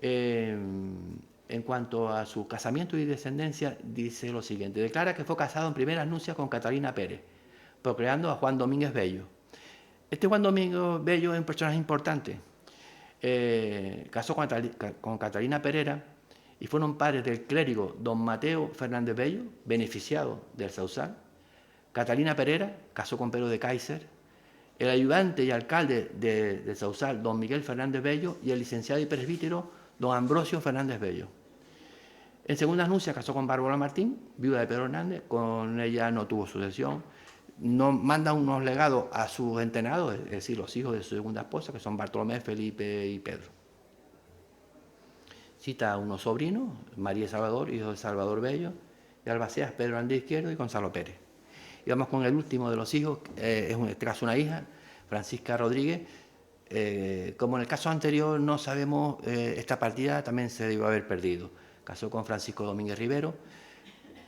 En cuanto a su casamiento y descendencia, dice lo siguiente: declara que fue casado en primeras nupcias con Catalina Pérez, procreando a Juan Domínguez Bello. Este Juan Domínguez Bello es un personaje importante. Casó con Catalina Perera y fueron padres del clérigo don Mateo Fernández Bello, beneficiado del Sausal. Catalina Perera casó con Pedro de Kaiser. El ayudante y alcalde del Sausal, don Miguel Fernández Bello, y el licenciado y presbítero, don Ambrosio Fernández Bello. En segundas nupcias casó con Bárbara Martín, viuda de Pedro Hernández. Con ella no tuvo sucesión. No manda unos legados a sus entenados, es decir, los hijos de su segunda esposa, que son Bartolomé, Felipe y Pedro. Cita a unos sobrinos: María Salvador, hijo de Salvador Bello, y Albaceas, Pedro Andrés Izquierdo y Gonzalo Pérez. Y vamos con el último de los hijos, es en este caso una hija, Francisca Rodríguez. Como en el caso anterior no sabemos, esta partida también se debió haber perdido. Casó con Francisco Domínguez Rivero,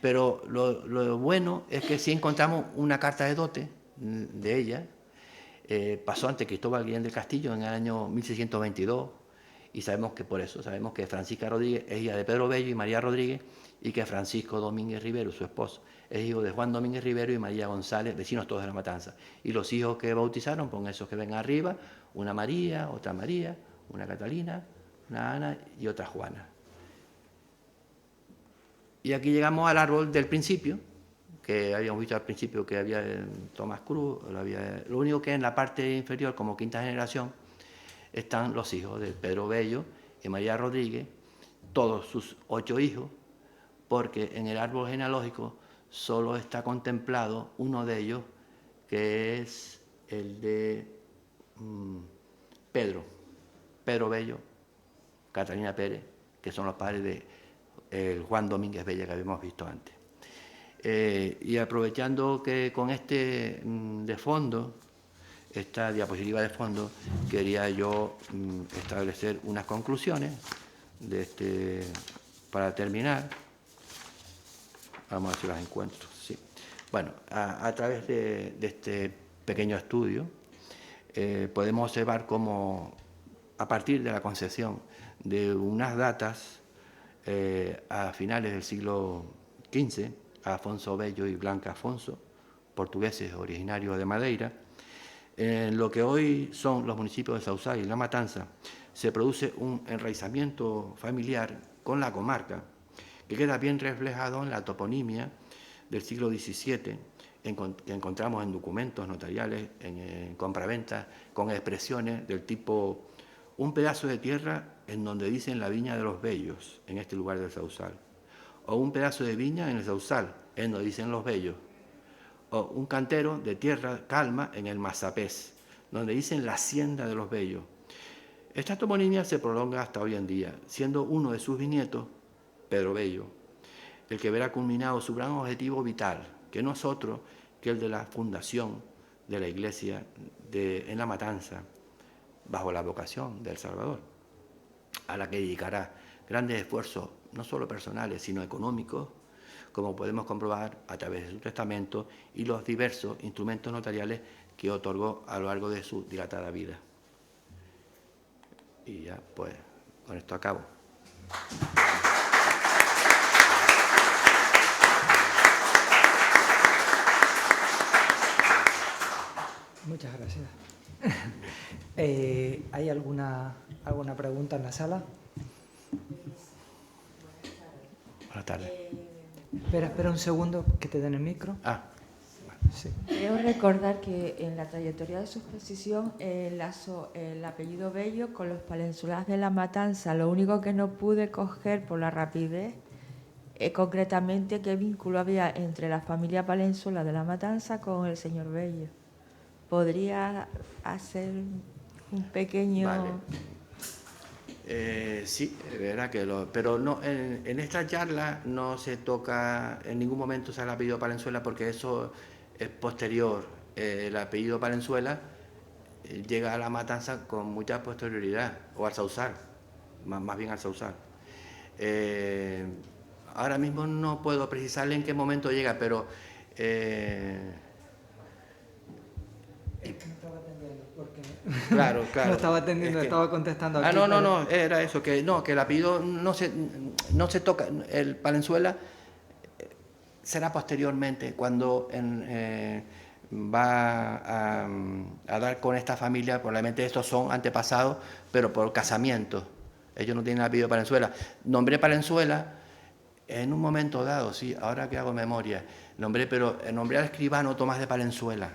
pero lo bueno es que sí encontramos una carta de dote de ella. Pasó ante Cristóbal Guillén del Castillo en el año 1622, y sabemos que por eso, sabemos que Francisca Rodríguez es hija de Pedro Bello y María Rodríguez, y que Francisco Domínguez Rivero, su esposo, es hijo de Juan Domínguez Rivero y María González, vecinos todos de La Matanza. Y los hijos que bautizaron, pon esos que ven arriba: una María, otra María, una Catalina, una Ana y otra Juana. Y aquí llegamos al árbol del principio, que habíamos visto al principio que había Tomás Cruz. Lo único que en la parte inferior, como quinta generación, están los hijos de Pedro Bello y María Rodríguez, todos sus 8 hijos, porque en el árbol genealógico solo está contemplado uno de ellos, que es el de Pedro Bello, Catalina Pérez, que son los padres de el Juan Domínguez Bella que habíamos visto antes. Y aprovechando que con este de fondo, esta diapositiva de fondo, quería yo establecer unas conclusiones para terminar. Vamos a ver si las encuentro. Sí. Bueno, a través de este pequeño estudio podemos observar cómo, a partir de la concepción de unas datas a finales del siglo XV, Afonso Bello y Blanca Afonso, portugueses originarios de Madeira, en lo que hoy son los municipios de Sausal y La Matanza, se produce un enraizamiento familiar con la comarca, que queda bien reflejado en la toponimia del siglo XVII, que encontramos en documentos notariales, en compraventa, con expresiones del tipo un pedazo de tierra en donde dicen la viña de los Bellos, en este lugar del Sausal, o un pedazo de viña en el Sausal, en donde dicen los Bellos, o un cantero de tierra calma en el Mazapés, donde dicen la hacienda de los Bellos. Esta toponimia se prolonga hasta hoy en día, siendo uno de sus bisnietos, Pedro Bello, el que verá culminado su gran objetivo vital, que no es otro que el de la fundación de la iglesia en La Matanza, bajo la vocación del Salvador, a la que dedicará grandes esfuerzos, no solo personales, sino económicos, como podemos comprobar a través de su testamento y los diversos instrumentos notariales que otorgó a lo largo de su dilatada vida. Y ya, pues, con esto acabo. Muchas gracias. ¿Hay alguna pregunta en la sala? Buenas tardes. Espera un segundo, que te den el micro. Sí. Creo recordar que en la trayectoria de su exposición enlazó el apellido Bello con los Palenzuelas de La Matanza. Lo único que no pude coger por la rapidez concretamente qué vínculo había entre la familia Palenzuela de La Matanza con el señor Bello. ¿Podría hacer un pequeño...? Vale. Sí, verá que pero no, en esta charla no se toca, en ningún momento se ha el apellido Palenzuela, porque eso es posterior. El apellido Palenzuela llega a La Matanza con mucha posterioridad, o al Sausal, más bien al Sausal. Ahora mismo no puedo precisarle en qué momento llega, pero... Claro. No estaba atendiendo, estaba contestando aquí. No, era eso, que el apellido no se toca, el Palenzuela será posteriormente cuando va a dar con esta familia. Probablemente estos son antepasados, pero por casamiento. Ellos no tienen el apellido Palenzuela. Nombré Palenzuela en un momento dado, sí, ahora que hago memoria, nombré al escribano Tomás de Palenzuela.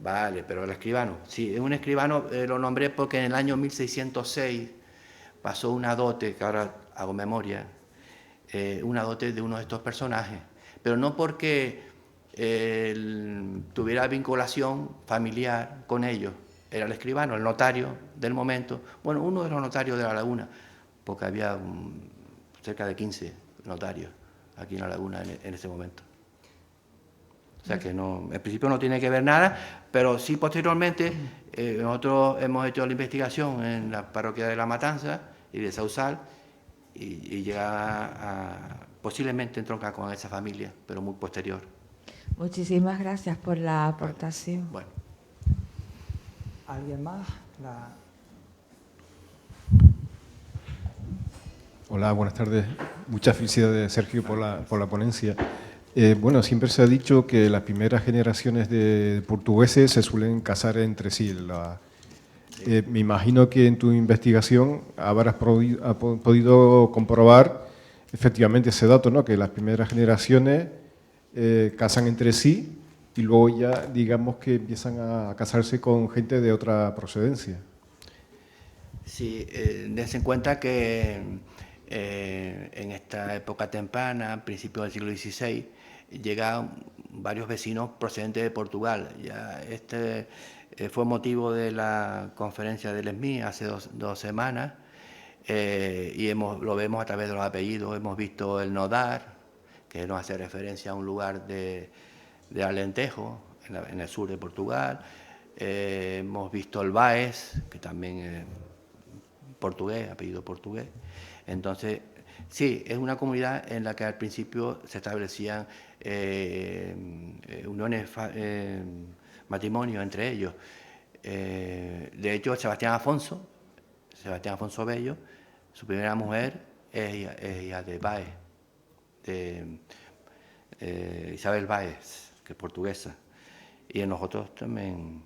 Vale, pero el escribano, sí, un escribano lo nombré porque en el año 1606 pasó una dote, que ahora hago memoria, una dote de uno de estos personajes, pero no porque tuviera vinculación familiar con ellos, era el escribano, el notario del momento, bueno, uno de los notarios de La Laguna, porque había cerca de 15 notarios aquí en La Laguna en ese momento. O sea que no, en principio no tiene que ver nada, pero sí posteriormente nosotros hemos hecho la investigación en la parroquia de La Matanza y de Sausal y llega posiblemente entronca con esa familia, pero muy posterior. Muchísimas gracias por la aportación. Bueno. ¿Alguien más? Hola, buenas tardes. Muchas felicidades, Sergio, por la ponencia. Bueno, siempre se ha dicho que las primeras generaciones de portugueses se suelen casar entre sí. Me imagino que en tu investigación habrás podido comprobar efectivamente ese dato, ¿no? Que las primeras generaciones casan entre sí y luego ya, digamos, que empiezan a casarse con gente de otra procedencia. Sí, dense en cuenta que en esta época temprana, principios del siglo XVI, llegan varios vecinos procedentes de Portugal. Ya fue motivo de la conferencia del SMI hace dos semanas, y lo vemos a través de los apellidos. Hemos visto el Nodar, que nos hace referencia a un lugar de Alentejo, en el sur de Portugal. Hemos visto el Baez, que también es portugués, apellido portugués. Entonces, sí, es una comunidad en la que al principio se establecían uniones, matrimonios entre ellos. De hecho, Sebastián Afonso Bello, su primera mujer es hija de Baez, de Isabel Baez, que es portuguesa. Y en nosotros también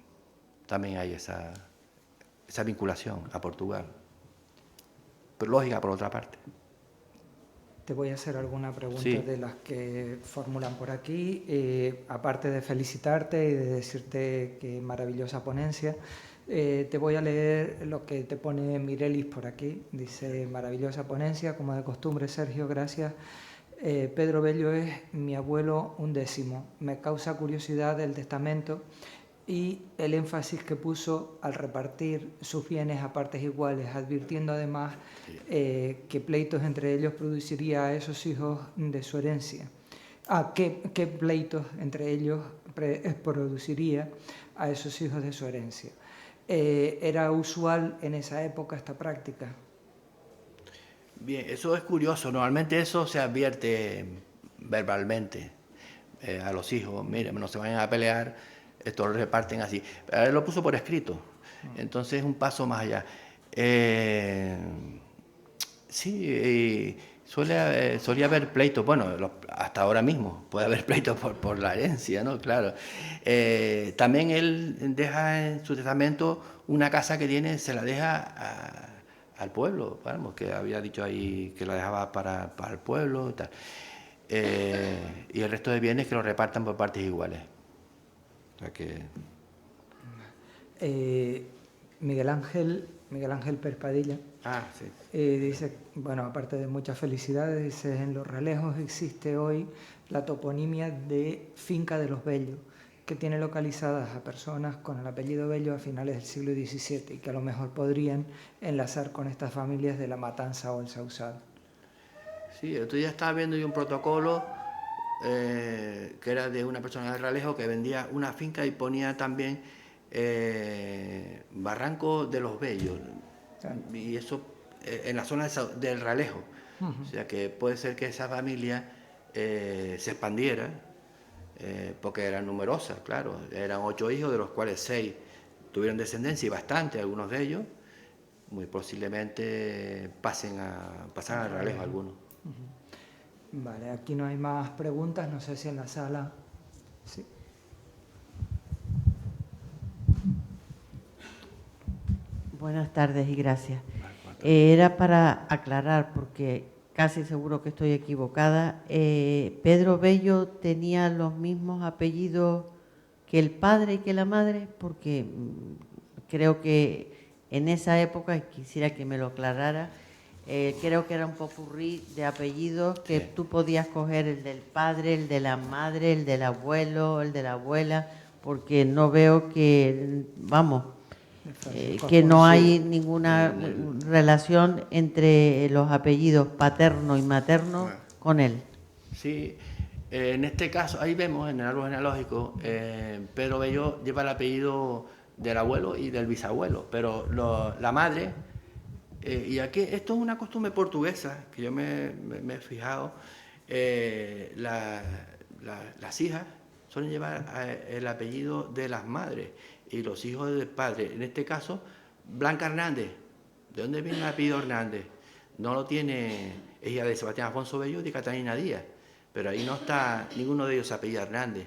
hay esa vinculación a Portugal. Pero lógica, por otra parte. Te voy a hacer alguna pregunta Sí. de las que formulan por aquí. Aparte de felicitarte y de decirte que maravillosa ponencia, te voy a leer lo que te pone Mirelis por aquí. Dice, maravillosa ponencia, como de costumbre, Sergio, gracias. Pedro Bello es mi abuelo 11. Me causa curiosidad el testamento y el énfasis que puso al repartir sus bienes a partes iguales, advirtiendo además que pleitos entre ellos produciría a esos hijos de su herencia. ¿Qué pleitos entre ellos produciría a esos hijos de su herencia? ¿Era usual en esa época esta práctica? Bien, eso es curioso. Normalmente eso se advierte verbalmente a los hijos. Miren, no se vayan a pelear, esto lo reparten así. Pero él lo puso por escrito. Entonces es un paso más allá. Sí, solía haber pleitos. Bueno, hasta ahora mismo puede haber pleitos por la herencia, ¿no? Claro. También él deja en su testamento una casa que tiene, se la deja al pueblo, vamos, que había dicho ahí que la dejaba para el pueblo y tal. Y el resto de bienes que lo repartan por partes iguales. O sea que... Miguel Ángel Perpadilla sí. dice, bueno, aparte de muchas felicidades, dice, en Los Realejos existe hoy la toponimia de Finca de los Bellos, que tiene localizadas a personas con el apellido Bello a finales del siglo XVII y que a lo mejor podrían enlazar con estas familias de La Matanza o el Sausal. Sí, el otro día estaba viendo yo un protocolo que era de una persona de Ralejo que vendía una finca y ponía también Barranco de los Bellos, y eso en la zona del Ralejo. O sea que puede ser que esa familia se expandiera, porque eran numerosas, claro, eran 8 hijos, de los cuales 6 tuvieron descendencia y bastante, algunos de ellos, muy posiblemente pasaran al Ralejo algunos. Vale, aquí no hay más preguntas, no sé si en la sala... Sí. Buenas tardes y gracias. Era para aclarar, porque casi seguro que estoy equivocada. ¿Pedro Bello tenía los mismos apellidos que el padre y que la madre? Porque creo que en esa época, quisiera que me lo aclarara, creo que era un popurrí de apellidos que tú podías coger el del padre, el de la madre, el del abuelo, el de la abuela, porque no veo que, vamos, que no hay ninguna relación entre los apellidos paterno y materno con él. Sí, en este caso, ahí vemos en el árbol genealógico, Pedro Bello lleva el apellido del abuelo y del bisabuelo, pero la madre, y aquí esto es una costumbre portuguesa, que yo me he fijado, las hijas suelen llevar el apellido de las madres y los hijos del padre. En este caso, Blanca Hernández. ¿De dónde viene el apellido Hernández? No lo tiene, es hija de Sebastián Afonso Bello y de Catalina Díaz, pero ahí no está, ninguno de ellos se apellida Hernández.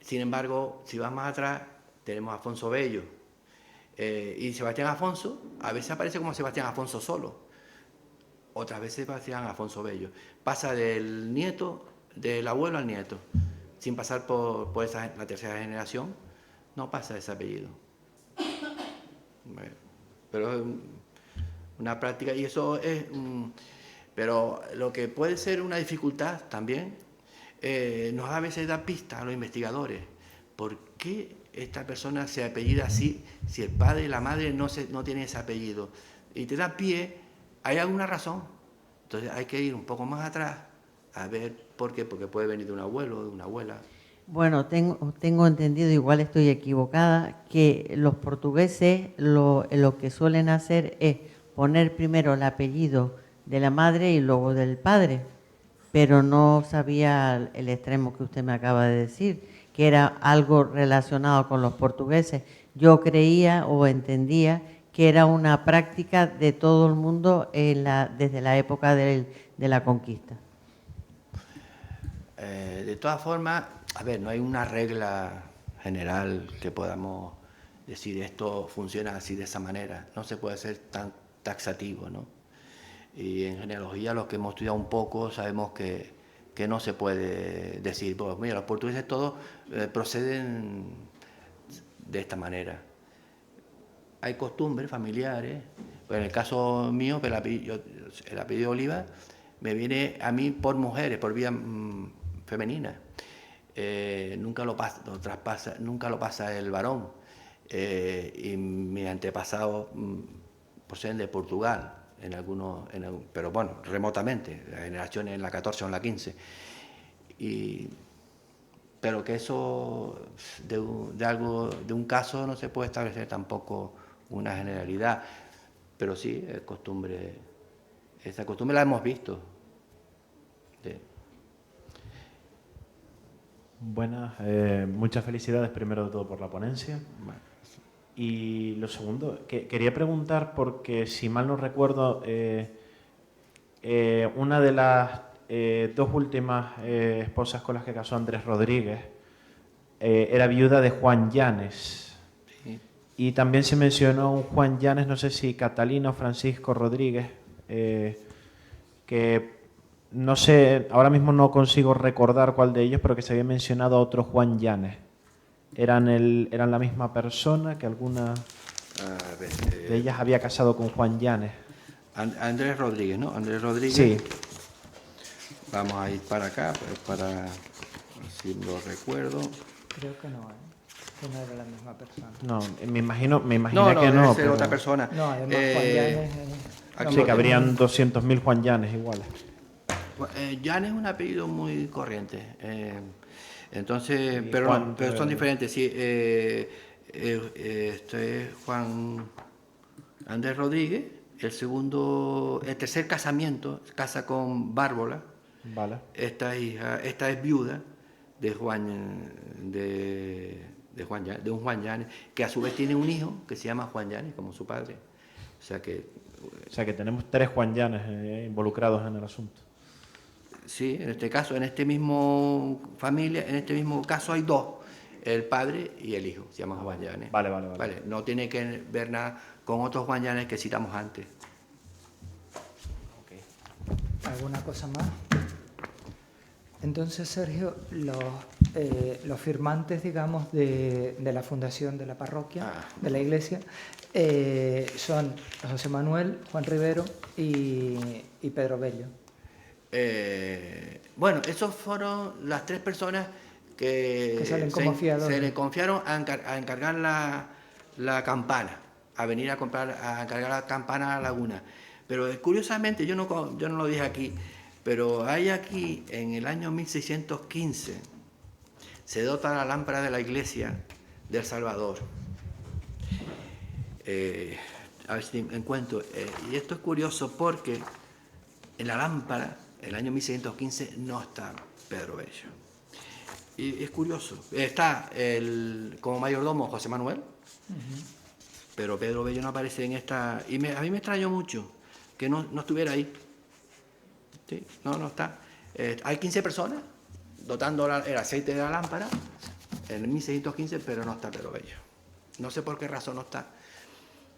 Sin embargo, si vas más atrás, tenemos a Afonso Bello. Y Sebastián Afonso, a veces aparece como Sebastián Afonso solo, otras veces Sebastián Afonso Bello. Pasa del nieto, del abuelo al nieto, sin pasar por la tercera generación, no pasa ese apellido. Pero es una práctica, y eso es... pero lo que puede ser una dificultad también, nos a veces da pistas a los investigadores. ¿Por qué esta persona se apellida así si el padre y la madre no tienen ese apellido? y te da pie, hay alguna razón. Entonces hay que ir un poco más atrás a ver por qué, porque puede venir de un abuelo, de una abuela. Bueno, tengo entendido, igual estoy equivocada, que los portugueses lo que suelen hacer es poner primero el apellido de la madre y luego del padre, pero no sabía el extremo que usted me acaba de decir, que era algo relacionado con los portugueses. Yo creía o entendía que era una práctica de todo el mundo desde la época de la conquista. De todas formas, a ver, no hay una regla general que podamos decir esto funciona así de esa manera. No se puede ser tan taxativo, ¿no? Y en genealogía, los que hemos estudiado un poco, sabemos que no se puede decir, pues mira, los portugueses todos proceden de esta manera. Hay costumbres familiares, pues en el caso mío, el apellido Oliva me viene a mí por mujeres, por vía femenina. Nunca lo pasa el varón. Y mis antepasados proceden de Portugal, pero bueno, remotamente, las generaciones en la 14 o en la 15. Pero que eso de un caso no se puede establecer tampoco una generalidad, pero sí es costumbre, esa costumbre la hemos visto. Buenas, muchas felicidades primero de todo por la ponencia. Bueno. Y lo segundo, quería preguntar, porque si mal no recuerdo, una de las dos últimas esposas con las que casó Andrés Rodríguez era viuda de Juan Llanes. Sí. Y también se mencionó un Juan Llanes, no sé si Catalina o Francisco Rodríguez, que no sé, ahora mismo no consigo recordar cuál de ellos, pero que se había mencionado a otro Juan Llanes. ¿Eran la misma persona, que alguna de ellas había casado con Juan Llanes? Andrés Rodríguez, ¿no? Andrés Rodríguez. Sí. Vamos a ir para acá, pues para si lo recuerdo. Creo que no, que no era la misma persona. No, me imagino No, que no. debe ser pero... otra persona. No, además Juan Llanes... Sí, que habrían 200.000 Juan Llanes iguales. Llanes es un apellido muy corriente. Entonces, pero son diferentes. Sí, este es Juan Andrés Rodríguez. El tercer casamiento, casa con Bárbola. Vale. Esta es viuda de un Juan Llanes, que a su vez tiene un hijo que se llama Juan Llanes, como su padre. O sea que tenemos 3 Juan Llanes involucrados en el asunto. Sí, en este caso, en este mismo caso hay 2, el padre y el hijo, se llama Juan Llanes. Vale. No tiene que ver nada con otros Juan Llanes que citamos antes. Okay. ¿Alguna cosa más? Entonces, Sergio, los firmantes, digamos, de la fundación de la parroquia, de la iglesia, son José Manuel, Juan Rivero y Pedro Bello. Bueno, esos fueron las 3 personas que se le confiaron a encargar la campana, a venir a encargar la campana a la laguna. Pero curiosamente, yo no lo dije aquí, pero hay aquí, en el año 1615, se dota la lámpara de la iglesia de El Salvador. A ver si encuentro. Y esto es curioso porque en la lámpara, en el año 1615, no está Pedro Bello. Y es curioso. Está como mayordomo José Manuel, pero Pedro Bello no aparece en esta. Y a mí me extrañó mucho que no estuviera ahí. ¿Sí? No está. Hay 15 personas dotando el aceite de la lámpara en el 1615, pero no está Pedro Bello. No sé por qué razón no está.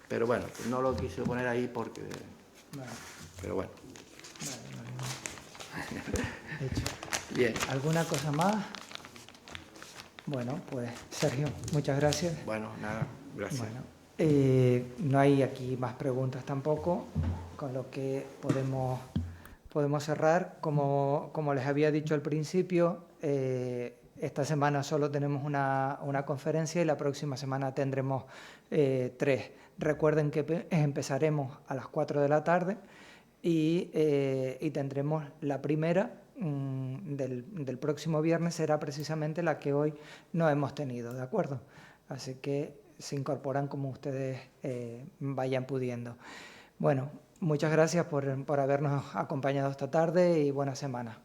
Pero bueno, no lo quise poner ahí porque. Vale. Pero bueno. Vale. Hecho. Bien. ¿Alguna cosa más? Bueno, pues Sergio, muchas gracias. Bueno, nada, gracias. Bueno, no hay aquí más preguntas tampoco, con lo que podemos cerrar. Como les había dicho al principio, esta semana solo tenemos una conferencia y la próxima semana tendremos 3. Recuerden que empezaremos a las 4 de la tarde y tendremos la primera del próximo viernes, será precisamente la que hoy no hemos tenido, ¿de acuerdo? Así que se incorporan como ustedes vayan pudiendo. Bueno, muchas gracias por habernos acompañado esta tarde y buena semana.